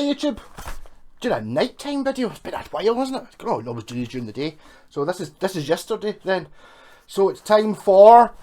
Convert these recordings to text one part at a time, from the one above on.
YouTube, doing a nighttime video. It's been a while, hasn't it? I always do these during the day. So this is yesterday then. So it's time for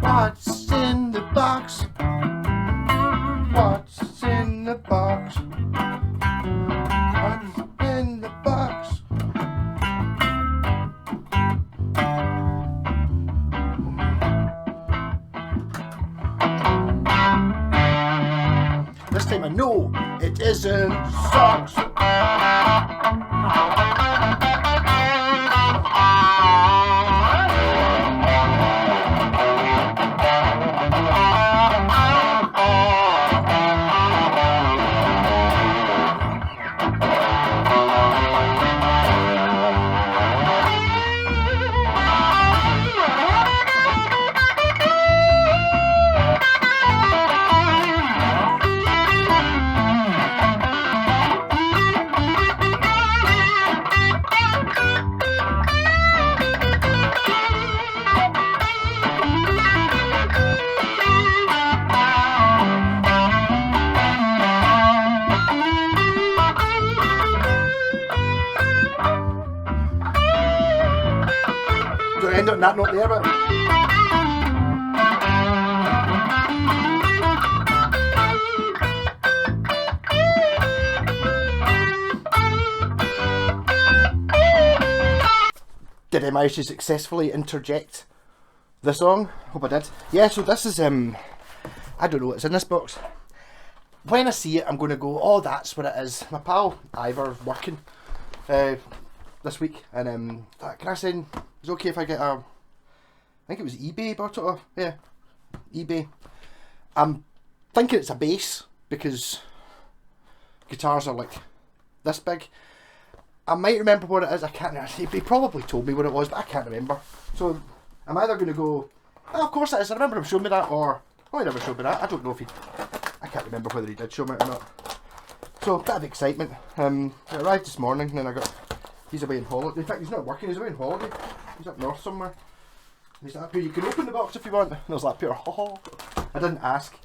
what's in the box? What's in the box? What's in the box? This time I know it isn't socks. Don't end on that note there, but did I manage to successfully interject the song? Hope I did. Yeah, so this is I don't know what's in this box. When I see it, I'm going to go, oh, that's what it is. My pal Ivor's working this week, and can I send? It's okay if I get a, I think it was eBay bought it off. Yeah, eBay. I'm thinking it's a bass because guitars are like this big. I might remember what it is. I can't. He probably told me what it was, but I can't remember. So I'm either going to go, oh, of course it is. I remember him showing me that, or oh, he never showed me that. I don't know if he. I can't remember whether he did show me it or not. So a bit of excitement. It arrived this morning, and then I got. He's away on holiday. In fact, he's not working. He's away on holiday. He's up north somewhere. He's like, you can open the box if you want. And I was like, Peter, oh. I didn't ask.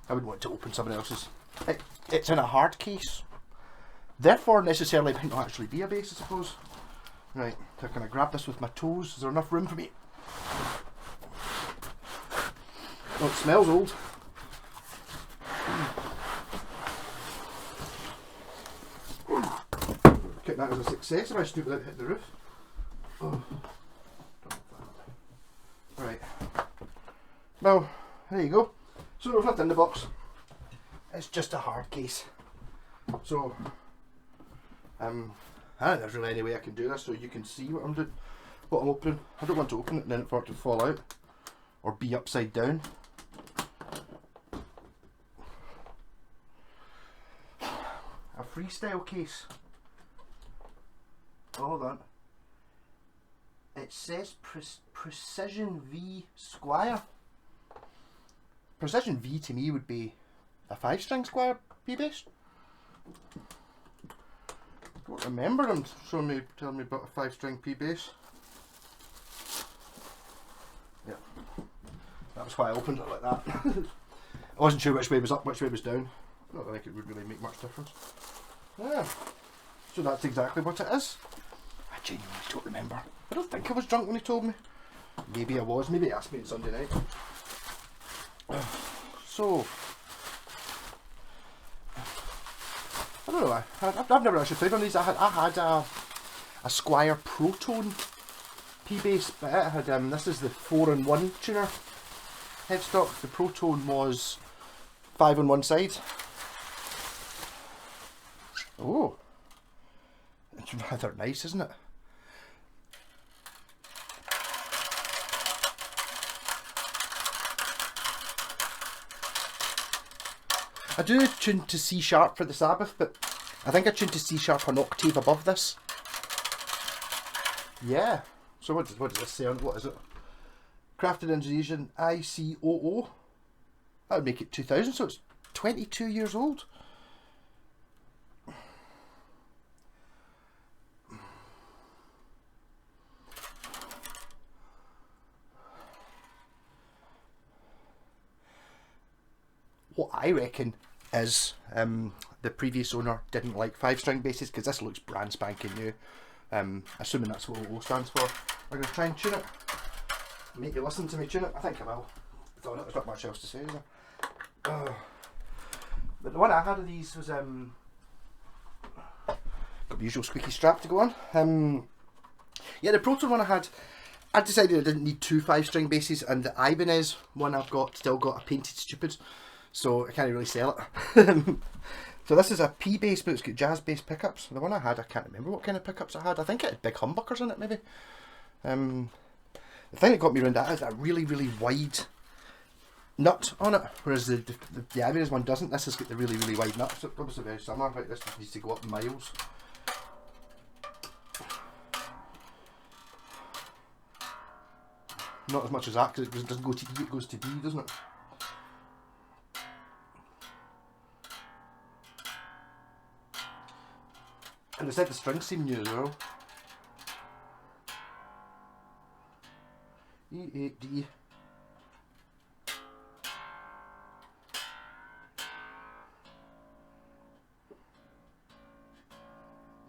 I would want to open someone else's. It's in a hard case. Therefore, necessarily, it might not actually be a bass, I suppose. Right, so can I grab this with my toes? Is there enough room for me? Oh, it smells old. Get that as a success if I stoop without hitting the roof. Oh. Right. Well, there you go. So there's nothing in the box. It's just a hard case. So, I don't think there's really any way I can do this so you can see what I'm doing, what I'm opening. I don't want to open it and then for it to fall out or be upside down. A freestyle case. Hold on. It says Precision V Squire. Precision V to me would be a 5-string Squire P bass. I don't remember them telling me about a 5-string P bass. Yeah, that was why I opened it like that. I wasn't sure which way was up, which way was down. Not that I think it would really make much difference. Yeah, so that's exactly what it is. genuinely don't remember. I don't think I was drunk when he told me. Maybe I was. Maybe he asked me on Sunday night. So, I don't know. I've never actually played one of these. I had a Squire Protone P-Bass, but it had this is the 4-in-1 tuner headstock. The Protone was 5 on one side. Oh, it's rather nice, isn't it? I do tune to C sharp for the Sabbath, but I think I tuned to C sharp an octave above this. Yeah. So what does this say on, what is it? Crafted in Indonesian ICOO. That would make it 2000, so it's 22 years old. What I reckon is the previous owner didn't like 5-string basses because this looks brand spanking new. Assuming that's what O stands for. I'm going to try and tune it. Make you listen to me tune it. I think I will. There's not much else to say, is there? But the one I had of these was got the usual squeaky strap to go on. Yeah, the Proton one I decided I didn't need 2 5-string basses, and the Ibanez one I've got still got a painted stupid, so I can't really sell it. So this is a P bass, but it's got jazz bass pickups. The one I had, I can't remember what kind of pickups I had. I think it had big humbuckers in it, maybe. The thing that got me around that is a really, really wide nut on it, whereas the Ibanez one doesn't. This has got the really, really wide nut. So it's obviously very similar. Right, this needs to go up miles. Not as much as that, because it doesn't go to E, it goes to D, doesn't it? And they said the strings seem new as well. E, A, D.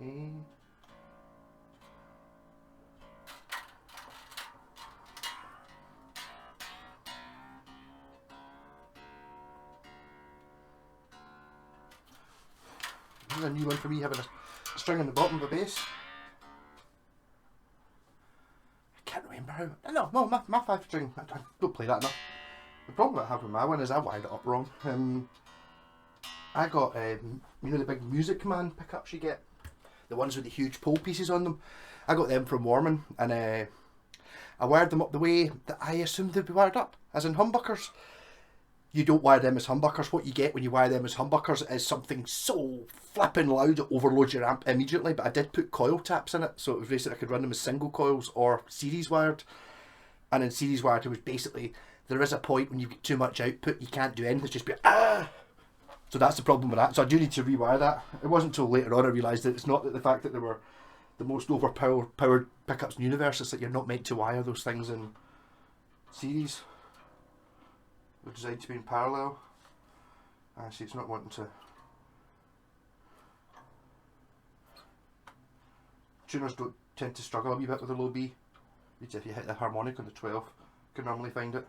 A. This is a new one for me, having a string on the bottom of a bass. I can't remember how. No, well, my 5-string, I don't play that enough. The problem I have with my one is I wired it up wrong. I got, you know, the big Music Command pickups you get, the ones with the huge pole pieces on them. I got them from Warman, and I wired them up the way that I assumed they'd be wired up, as in humbuckers. You don't wire them as humbuckers. What you get when you wire them as humbuckers is something so flipping loud it overloads your amp immediately. But I did put coil taps in it, so it was basically I could run them as single coils or series wired. And in series wired, it was basically, there is a point when you get too much output, you can't do anything, it's just be ah. So that's the problem with that. So I do need to rewire that. It wasn't until later on I realised that it's not that the fact that they were the most overpowered pickups in the universe, it's that you're not meant to wire those things in series. They're designed to be in parallel. I see it's not wanting to. Tuners don't tend to struggle a wee bit with the low B. It's if you hit the harmonic on the 12, you can normally find it.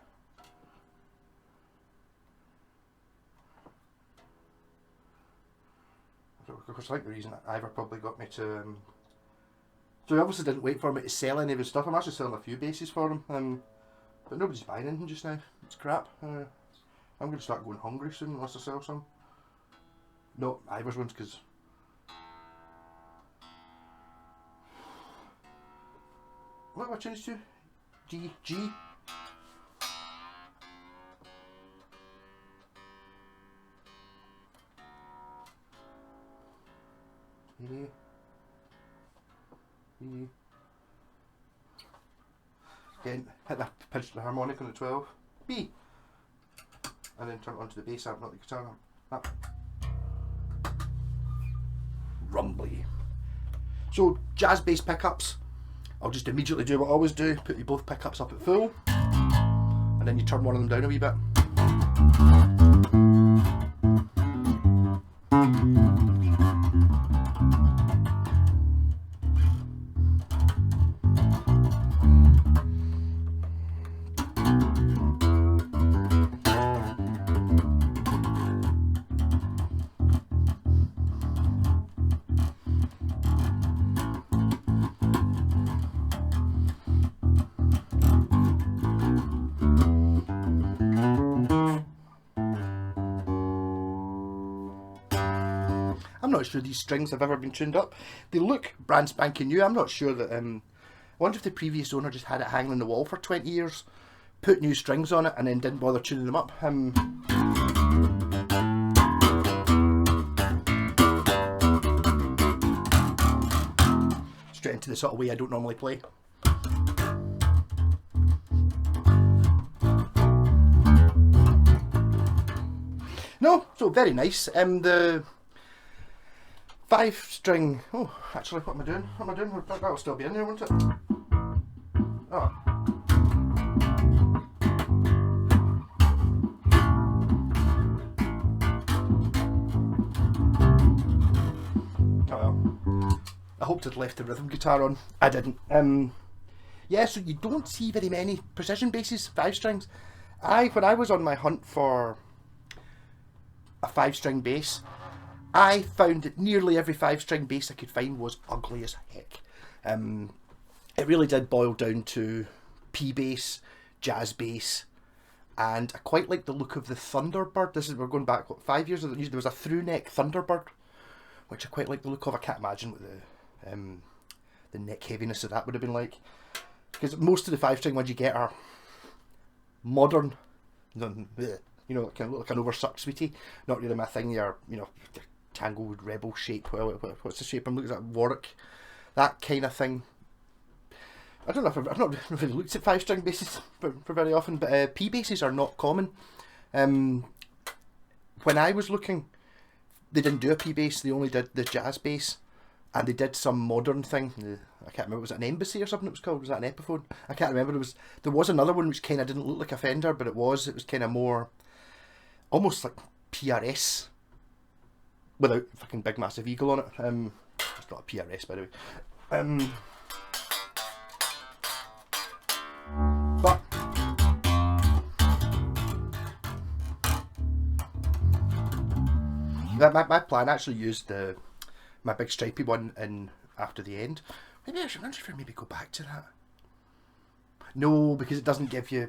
Of course, I think the reason that Ivor probably got me to. So he obviously didn't wait for me to sell any of his stuff. I'm actually selling a few bases for him. But nobody's buying anything just now. It's crap. I'm going to start going hungry soon unless I sell some. Not Ivor's ones, because what have I changed to? D, G. A. E. Again, hit the pinch the harmonic on the 12. B. And then turn it onto the bass amp, not the guitar amp. That. Rumbly. So, jazz bass pickups. I'll just immediately do what I always do, put you both pickups up at full, and then you turn one of them down a wee bit. I'm not sure these strings have ever been tuned up. They look brand spanking new. I'm not sure that, I wonder if the previous owner just had it hanging on the wall for 20 years, put new strings on it, and then didn't bother tuning them up. Straight into the sort of way I don't normally play. No, so very nice. The 5-string. Oh, actually, what am I doing? What am I doing? That'll still be in there, won't it? Oh. Oh well. I hoped I'd left the rhythm guitar on. I didn't. Yeah, so you don't see very many precision basses, 5-strings. When I was on my hunt for a 5-string bass, I found that nearly every 5-string bass I could find was ugly as heck. It really did boil down to P bass, jazz bass, and I quite like the look of the Thunderbird. We're going back, what, 5 years? There was a through neck Thunderbird, which I quite like the look of. I can't imagine what the neck heaviness of that would have been like, because most of the 5-string ones you get are modern, you know, kind of look like an oversucked sweetie. Not really my thing. You're, you know, tangled rebel shape. Well, what's the shape I'm looking at? Warwick, that kind of thing. I don't know if I've not really looked at 5-string basses for very often, but P basses are not common. When I was looking, they didn't do a P bass. They only did the jazz bass, and they did some modern thing. I can't remember. Was it an Embassy or something? It was called. Was that an Epiphone? I can't remember. There was another one which kind of didn't look like a Fender, but it was kind of more, almost like PRS, without fucking big massive eagle on it. It's not a PRS, by the way. But my plan actually used my big stripy one in After the End. Maybe I should go back to that. No, because it doesn't give you.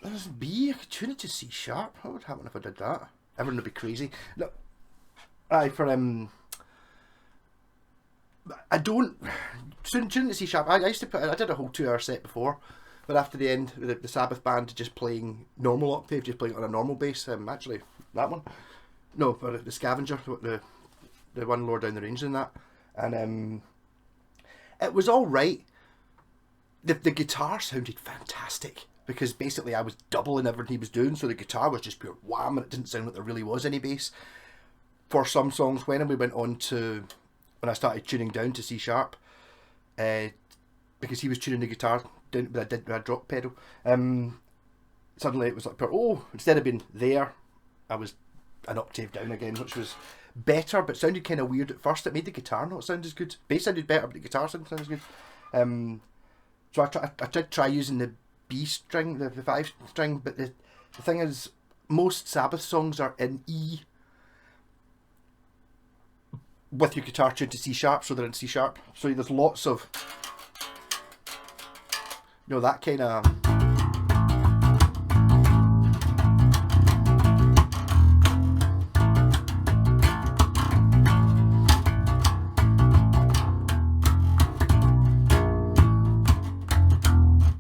It doesn't B. I could tune it to C sharp. What would happen if I did that? Everyone would be crazy. No, I don't tune to C sharp. I used to I did a whole 2-hour set before, but After the End, the Sabbath band, just playing normal octave, just playing on a normal bass. Actually, that one. No, for the Scavenger, the one lower down the range in that, and it was all right. The guitar sounded fantastic, because basically I was doubling everything he was doing, so the guitar was just pure wham, and it didn't sound like there really was any bass. For some songs, when I started tuning down to C sharp, because he was tuning the guitar down, but I did a drop pedal. Suddenly it was like, instead of being there, I was an octave down again, which was better, but sounded kind of weird at first. It made the guitar not sound as good. Bass sounded better, but the guitar sounded as good. So I did try using the B string, the 5-string, but the thing is, most Sabbath songs are in E with your guitar tuned to C sharp, so they're in C sharp. So there's lots of, you know, that kind of.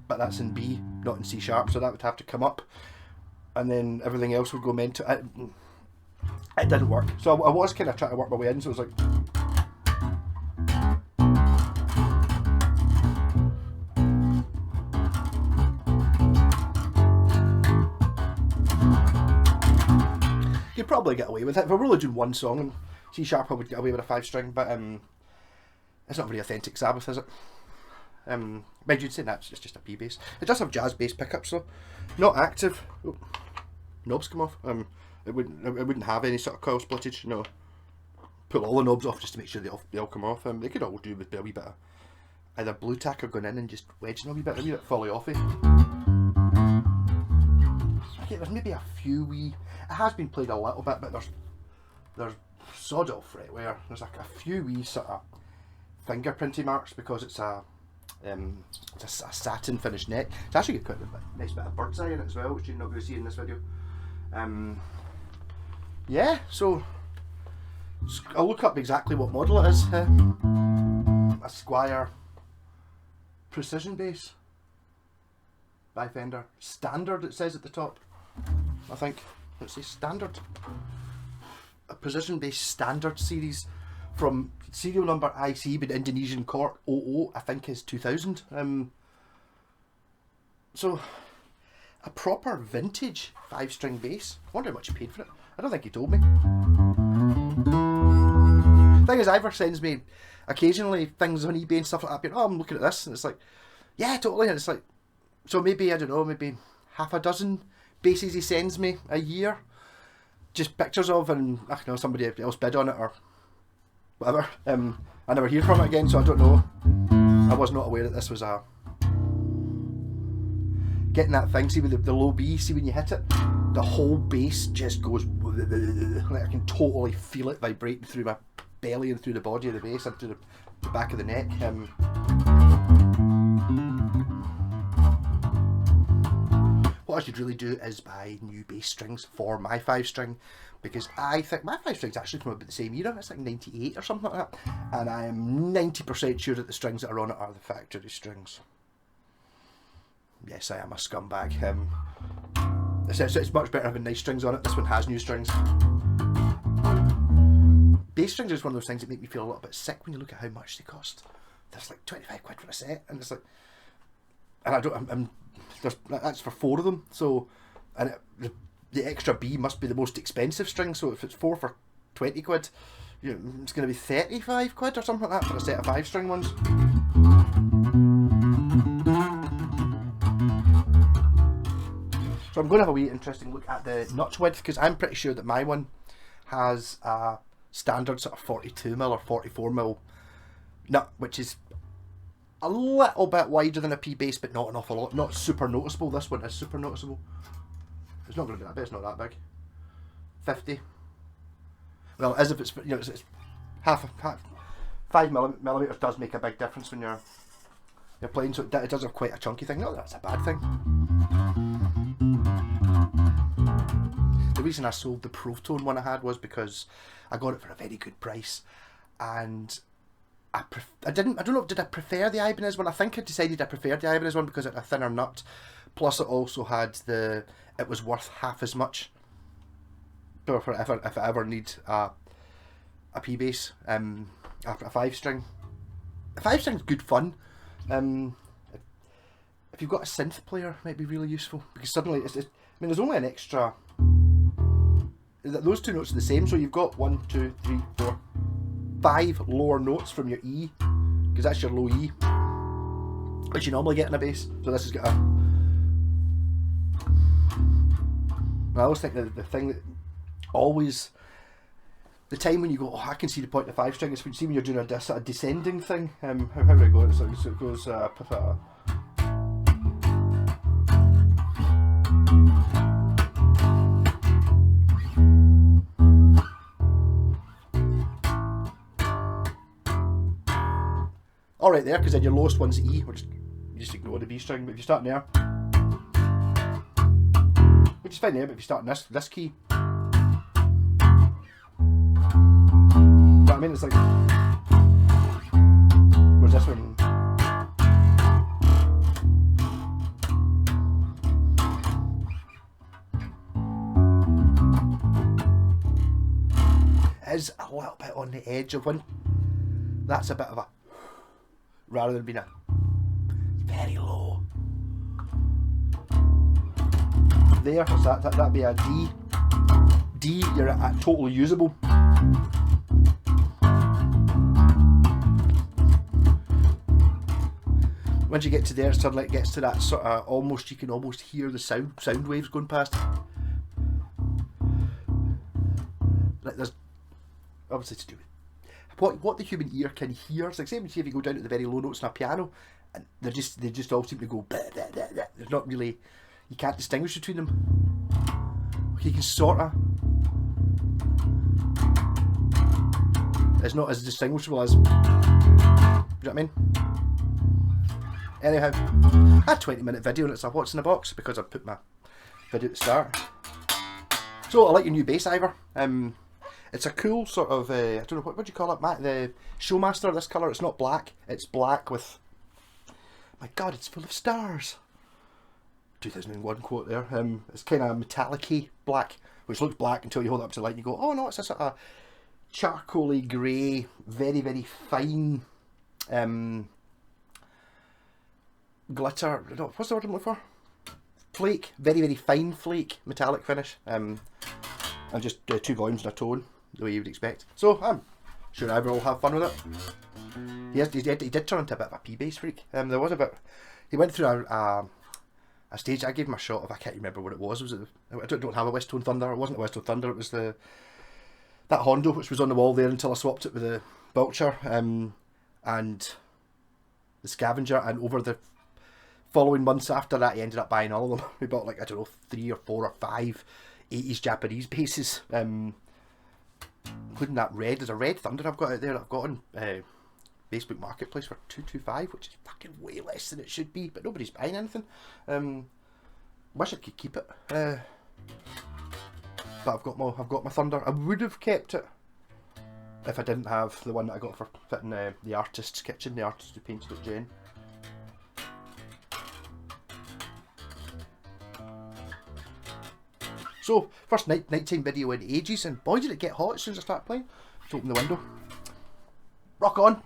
But that's in B, not in C sharp, so that would have to come up, and then everything else would go mental. It didn't work, so I was kind of trying to work my way in, so it was like. You'd probably get away with it. If I were really doing one song in C sharp, I would get away with a 5-string, but it's not very authentic Sabbath, is it? Mind you, saying that, it's just a P bass. It does have jazz bass pickups though, not active. Oh, knobs come off. It wouldn't have any sort of coil splittage. No, pull all the knobs off just to make sure they all come off. They could all do with a wee bit of either blue tack or going in and just wedging a wee bit fully offy. Okay, there's maybe a few wee. It has been played a little bit, but there's sod all fretware. There's like a few wee sort of fingerprinty marks because it's a satin finished neck. It's actually got quite a nice bit of bird's eye in it as well, which you're not going to see in this video. Yeah, so I'll look up exactly what model it is. A Squire Precision Bass by Fender. Standard, it says at the top. I think. Let's say Standard. A Precision Bass Standard series from serial number IC, but Indonesian Court 00, I think is 2000. So, a proper vintage 5-string bass. I wonder how much he paid for it. I don't think he told me. Thing is, Ivor sends me occasionally things on eBay and stuff like that, being, oh, I'm looking at this, and it's like, yeah, totally, and it's like, so maybe, I don't know, maybe half a dozen basses he sends me a year, just pictures of, and I don't know, somebody else bid on it, or whatever. I never hear from it again, so I don't know. I was not aware that this was a... Getting that thing, see with the low B, see when you hit it, the whole bass just goes, like I can totally feel it vibrating through my belly and through the body of the bass and through the back of the neck. What I should really do is buy new bass strings for my 5-string, because I think my 5-string's actually from about the same era. It's like 98 or something like that, and I am 90% sure that the strings that are on it are the factory strings. Yes, I am a scumbag. It's much better having nice strings on it. This one has new strings. Bass strings is one of those things that make me feel a little bit sick when you look at how much they cost. There's like 25 quid for a set, and it's like, and I don't. That's for 4 of them. So, and the extra B must be the most expensive string. So if it's 4 for 20 quid, you know, it's going to be 35 quid or something like that for a set of 5-string ones. So I'm going to have a wee interesting look at the notch width, because I'm pretty sure that my one has a standard sort of 42mm or 44mm nut, which is a little bit wider than a P bass, but not an awful lot. Not super noticeable. This one is super noticeable. It's not going to be that big. It's not that big. 50. Well, as if it's, you know, it's half 5mm does make a big difference when you're playing. So it does have quite a chunky thing. No, that's a bad thing. The reason I sold the Protone one I had was because I got it for a very good price, and I don't know, did I prefer the Ibanez one? I think I decided I preferred the Ibanez one because it had a thinner nut, plus it also had it was worth half as much. So if I ever need a P bass, a 5-string. A 5-string's good fun. If you've got a synth player, it might be really useful, because suddenly I mean, there's only an extra. Those 2 notes are the same, so you've got 1, 2, 3, 4, 5 lower notes from your E, because that's your low E, which you normally get in a bass. So this has got a. I always think that the thing that always, the time when you go, oh, I can see the point of the 5-string is when you see when you're doing a sort of descending thing. How do I go? So it goes. All right there, because then your lowest one's E, which you just ignore the B string. But if you start there, which is fine there, but if you start in this key, you know what I mean? It's like, where's this one? It is a little bit on the edge of one. That's a bit of a, rather than being a very low. There, so that'd be a D. D, you're at totally usable. Once you get to there, suddenly it gets to that sort of almost, you can almost hear the sound waves going past. Like there's obviously to do with what the human ear can hear. It's like, say, if you go down to the very low notes on a piano, and they just all seem to go blah, blah, blah, blah. There's not really, you can't distinguish between them. You can sort of, it's not as distinguishable as, you know what I mean? Anyhow, I had a 20-minute video and it's a what's in the box because I put my video at the start. So I like your new bass, Ivor. It's a cool sort of, I don't know, what do you call it, Matt? The Showmaster, this colour. It's not black, it's black with, my god, it's full of stars. 2001 quote there. It's kind of metallic-y black, which looks black until you hold it up to the light and you go, oh no, it's a sort of charcoaly grey, very, very fine glitter. No, what's the word I'm looking for? Flake. Very, very fine flake, metallic finish. And just 2 volumes and a tone, the way you would expect. So I'm sure I will have fun with it. He did turn into a bit of a P-bass freak. There was a bit. He went through a stage. I gave him a shot of, I can't remember what it was. I don't have a West Tone Thunder. It wasn't a West Tone Thunder. It was that Hondo which was on the wall there until I swapped it with the Belcher and the Scavenger. And over the following months after that, he ended up buying all of them. We bought like, I don't know, 3 or 4 or 5 80s Japanese basses, including that red. There's a red Thunder I've got out there that I've got on Facebook Marketplace for $225, which is fucking way less than it should be, but nobody's buying anything. Wish I could keep it, but I've got my Thunder. I would have kept it if I didn't have the one that I got for fitting the artist's kitchen, the artist who painted it, Jen. So, first nighttime video in ages, and boy did it get hot as soon as I started playing. Let's open the window. Rock on!